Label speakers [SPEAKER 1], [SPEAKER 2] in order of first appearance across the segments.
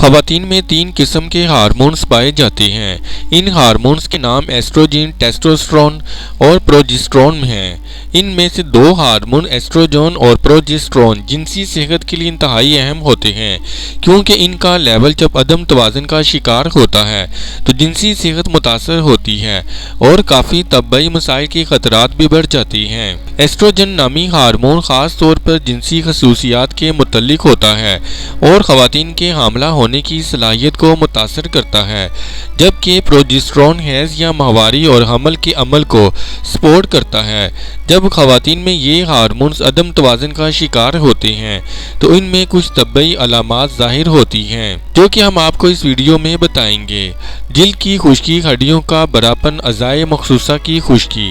[SPEAKER 1] خواتین میں 3 قسم کے ہارمونز پائے جاتے ہیں۔ ان ہارمونز کے نام ایسٹروجن، ٹیسٹوسٹرون اور پروجسٹرون ہیں۔ ان میں سے 2 ہارمون ایسٹروجن اور پروجسٹرون جنسی صحت کے لیے انتہائی اہم ہوتے ہیں، کیونکہ ان کا لیول جب عدم توازن کا شکار ہوتا ہے تو جنسی صحت متاثر ہوتی ہے اور کافی طبعی مسائل کے خطرات بھی بڑھ جاتی ہیں۔ ایسٹروجن نامی ہارمون خاص طور پر جنسی خصوصیات کے متعلق ہوتا ہے اور خواتین کے حاملہ ہونے کی صلاحیت کو متاثر کرتا ہے، جبکہ پروجسٹرون حیض یا ماہواری اور حمل کے عمل کو سپورٹ کرتا ہے۔ جب خواتین میں یہ ہارمونز عدم توازن کا شکار ہوتے ہیں تو ان میں کچھ طبعی علامات ظاہر ہوتی ہیں، جو کہ ہم آپ کو اس ویڈیو میں بتائیں گے۔ جلد کی خشکی، ہڈیوں کا بڑھاپن، اعضائے مخصوصہ کی خشکی،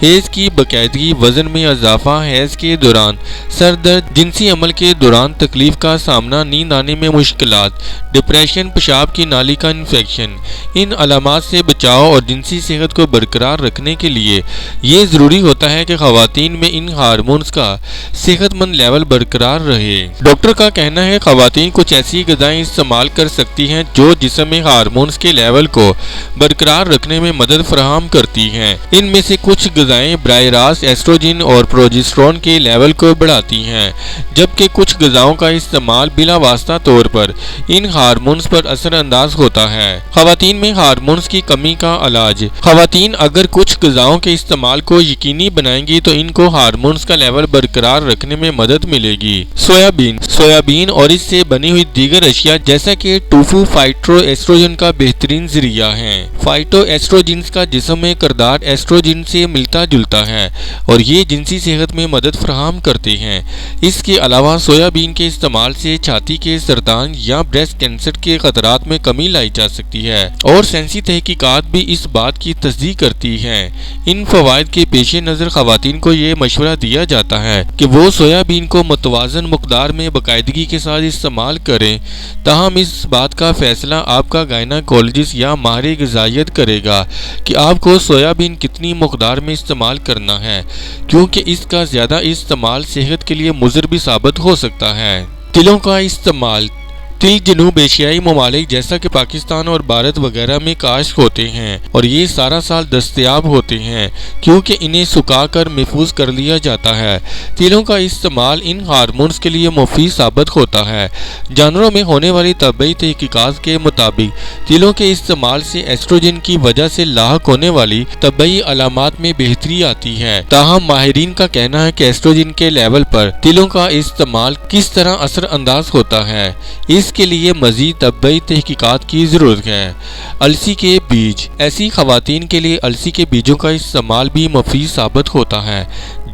[SPEAKER 1] حیض کی باقاعدگی، وزن میں اضافہ، حیض کے دوران سر درد، جنسی عمل کے دوران تکلیف کا سامنا، نیند آنے میں مشکلات، ڈپریشن، پیشاب کی نالی کا انفیکشن۔ ان علامات سے بچاؤ اور جنسی صحت کو برقرار رکھنے کے لیے یہ ضروری ہوتا ہے کہ خواتین میں ان ہارمونز کا صحت مند لیول برقرار رہے۔ ڈاکٹر کا کہنا ہے خواتین کچھ ایسی غذائیں استعمال کر سکتی ہیں جو جسم میں ہارمونز کے لیول کو برقرار رکھنے میں مدد فراہم کرتی ہیں۔ ان میں سے کچھ غذائیں براہ راست ایسٹروجن اور پروجسٹرون کے لیول کو بڑھاتی ہیں، جبکہ کچھ غذاؤں کا استعمال بلا واسطہ طور پر ان ہارمونز پر اثر انداز ہوتا ہے۔ خواتین میں ہارمونز کی کمی کا علاج۔ خواتین اگر کچھ غذاؤں کے استعمال کو یقینی بنائیں گی تو ان کو ہارمونز کا لیول برقرار رکھنے میں مدد ملے گی۔ سویابین اور اس سے بنی ہوئی دیگر اشیاء جیسا کہ ٹوفو فائٹو ایسٹروجن کا بہترین ذریعہ ہیں۔ فائٹو ایسٹروجنز کا جسم میں کردار ایسٹروجن سے ملتا جلتا ہے اور یہ جنسی صحت میں مدد فراہم کرتے ہیں۔ اس کے علاوہ سویابین کے استعمال سے چھاتی کے سرطان یا بریسٹ کینسر کے خطرات میں کمی لائی جا سکتی ہے، اور سائنسی تحقیقات بھی اس بات کی تصدیق کرتی ہیں۔ ان فوائد کے پیش نظر خواتین کو یہ مشورہ دیا جاتا ہے کہ وہ سویابین کو متوازن مقدار میں باقاعدگی کے ساتھ استعمال کریں، تاہم اس بات کا فیصلہ آپ کا گائناکولوجسٹ یا ماہر غذائیت کرے گا کہ آپ کو سویابین کتنی مقدار میں استعمال کرنا ہے، کیونکہ اس کا زیادہ استعمال صحت کے لیے مضر بھی ثابت ہو سکتا ہے۔ تلوں کا استعمال۔ تل جنوب ایشیائی ممالک جیسا کہ پاکستان اور بھارت وغیرہ میں کاشت ہوتے ہیں اور یہ سارا سال دستیاب ہوتے ہیں، کیونکہ انہیں سکھا کر محفوظ کر لیا جاتا ہے۔ تلوں کا استعمال ان ہارمونز کے لیے مفید ثابت ہوتا ہے۔ جانوروں میں ہونے والی طبعی تحقیقات کے مطابق تلوں کے استعمال سے ایسٹروجن کی وجہ سے لاحق ہونے والی طبعی علامات میں بہتری آتی ہے۔ تاہم ماہرین کا کہنا ہے کہ ایسٹروجن کے لیول پر تلوں کا استعمال کس طرح اثر انداز ہوتا ہے، اس کے لیے مزید طبعی تحقیقات کی ضرورت ہے۔ السی کے بیج۔ ایسی خواتین کے لیے السی کے بیجوں کا استعمال بھی مفید ثابت ہوتا ہے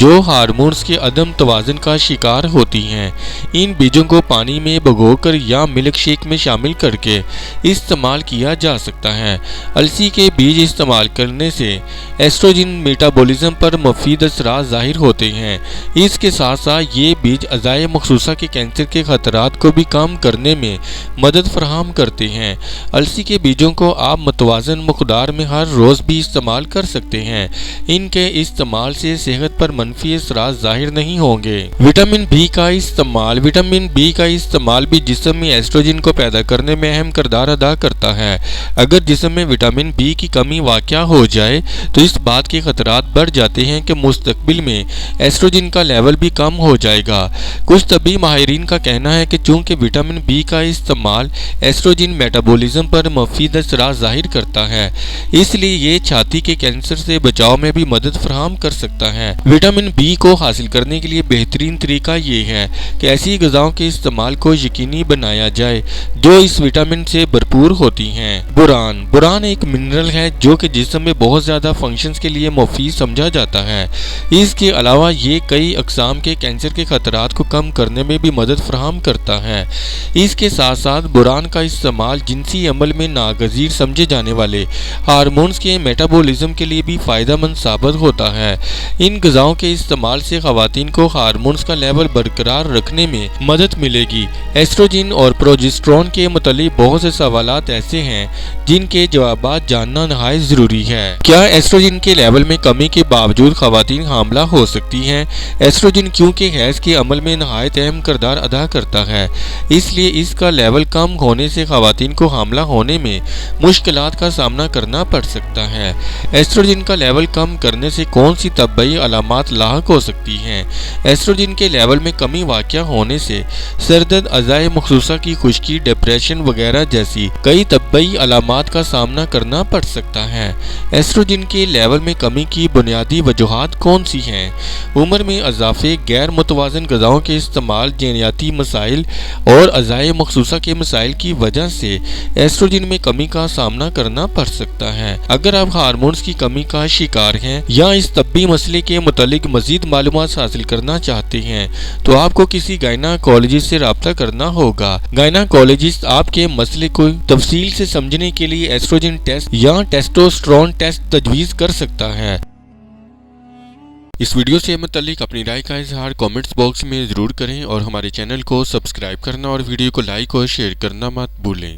[SPEAKER 1] جو ہارمونز کے عدم توازن کا شکار ہوتی ہیں۔ ان بیجوں کو پانی میں بھگو کر یا ملک شیک میں شامل کر کے استعمال کیا جا سکتا ہے۔ السی کے بیج استعمال کرنے سے ایسٹروجن میٹابولزم پر مفید اثرات ظاہر ہوتے ہیں۔ اس کے ساتھ ساتھ یہ بیج اعضائے مخصوصہ کے کینسر کے خطرات کو بھی کم کرنے میں مدد فراہم کرتے ہیں۔ السی کے بیجوں کو آپ متوازن مقدار میں ہر روز بھی استعمال کر سکتے ہیں۔ ان کے استعمال سے صحت پر منفی اثرات ظاہر نہیں ہوں گے۔ وٹامن بی کا استعمال۔ وٹامن بی کا استعمال بھی جسم میں ایسٹروجن کو پیدا کرنے میں اہم کردار ادا کرتا ہے۔ اگر جسم میں وٹامن بی کی کمی واقع ہو جائے تو اس بات کے خطرات بڑھ جاتے ہیں کہ مستقبل میں ایسٹروجن کا لیول بھی کم ہو جائے گا۔ کچھ طبی ماہرین کا کہنا ہے کہ چونکہ وٹامن بی کا استعمال ایسٹروجن میٹابولزم پر مفید اثرات ظاہر کرتا ہے، اس لیے یہ چھاتی کے کینسر سے بچاؤ میں بھی مدد فراہم کر سکتا ہے۔ وٹامن بی کو حاصل کرنے کے لیے بہترین طریقہ یہ ہے کہ ایسی غذاؤں کے استعمال کو یقینی بنایا جائے جو اس وٹامن سے بھرپور ہوتی ہیں۔ بوران۔ بوران ایک منرل ہے جو کہ جسم میں بہت زیادہ فنکشنز کے لیے مفید سمجھا جاتا ہے۔ اس کے علاوہ یہ کئی اقسام کے کینسر کے خطرات کو کم کرنے میں بھی مدد فراہم کرتا ہے۔ اس کے ساتھ ساتھ بوران کا استعمال جنسی عمل میں ناگزیر سمجھے جانے والے ہارمونز کے میٹابولزم کے لیے بھی فائدہ مند ثابت ہوتا ہے۔ ان غذاؤں کے کے استعمال سے خواتین کو ہارمونز کا لیول برقرار رکھنے میں مدد ملے گی۔ ایسٹروجن اور پروجسٹرون کے متعلق بہت سے سوالات ایسے ہیں جن کے جوابات جاننا نہایت ضروری ہے۔ کیا ایسٹروجن کے لیول میں کمی کے باوجود خواتین حاملہ ہو سکتی ہیں؟ ایسٹروجن کیونکہ حیض کے عمل میں نہایت اہم کردار ادا کرتا ہے، اس لیے اس کا لیول کم ہونے سے خواتین کو حاملہ ہونے میں مشکلات کا سامنا کرنا پڑ سکتا ہے۔ ایسٹروجن کا لیول کم کرنے سے کون سی طبی علامات لاحق ہو سکتی ہیں؟ ایسٹروجن کے لیول میں کمی واقع ہونے سے سر درد، اعضائے مخصوصہ کی خشکی، ڈپریشن وغیرہ جیسی کئی طبی علامات کا سامنا کرنا پڑ سکتا ہے۔ ایسٹروجن کے لیول میں کمی کی بنیادی وجوہات کون سی ہیں؟ عمر میں اضافے، غیر متوازن غذاؤں کے استعمال، جینیاتی مسائل اور اعضائے مخصوصہ کے مسائل کی وجہ سے ایسٹروجن میں کمی کا سامنا کرنا پڑ سکتا ہے۔ اگر آپ ہارمونز کی کمی کا شکار ہیں یا اس طبی مسئلے کے متعلق مزید معلومات حاصل کرنا چاہتے ہیں تو آپ کو کسی گائناکولوجسٹ سے رابطہ کرنا ہوگا۔ گائناکولوجسٹ آپ کے مسئلے کو تفصیل سے سمجھنے کے لیے ایسٹروجن ٹیسٹ یا ٹیسٹوسٹرون ٹیسٹ تجویز کر سکتا ہے۔ اس ویڈیو سے متعلق اپنی رائے کا اظہار کامنٹس باکس میں ضرور کریں اور ہمارے چینل کو سبسکرائب کرنا اور ویڈیو کو لائک اور شیئر کرنا مت بھولیں۔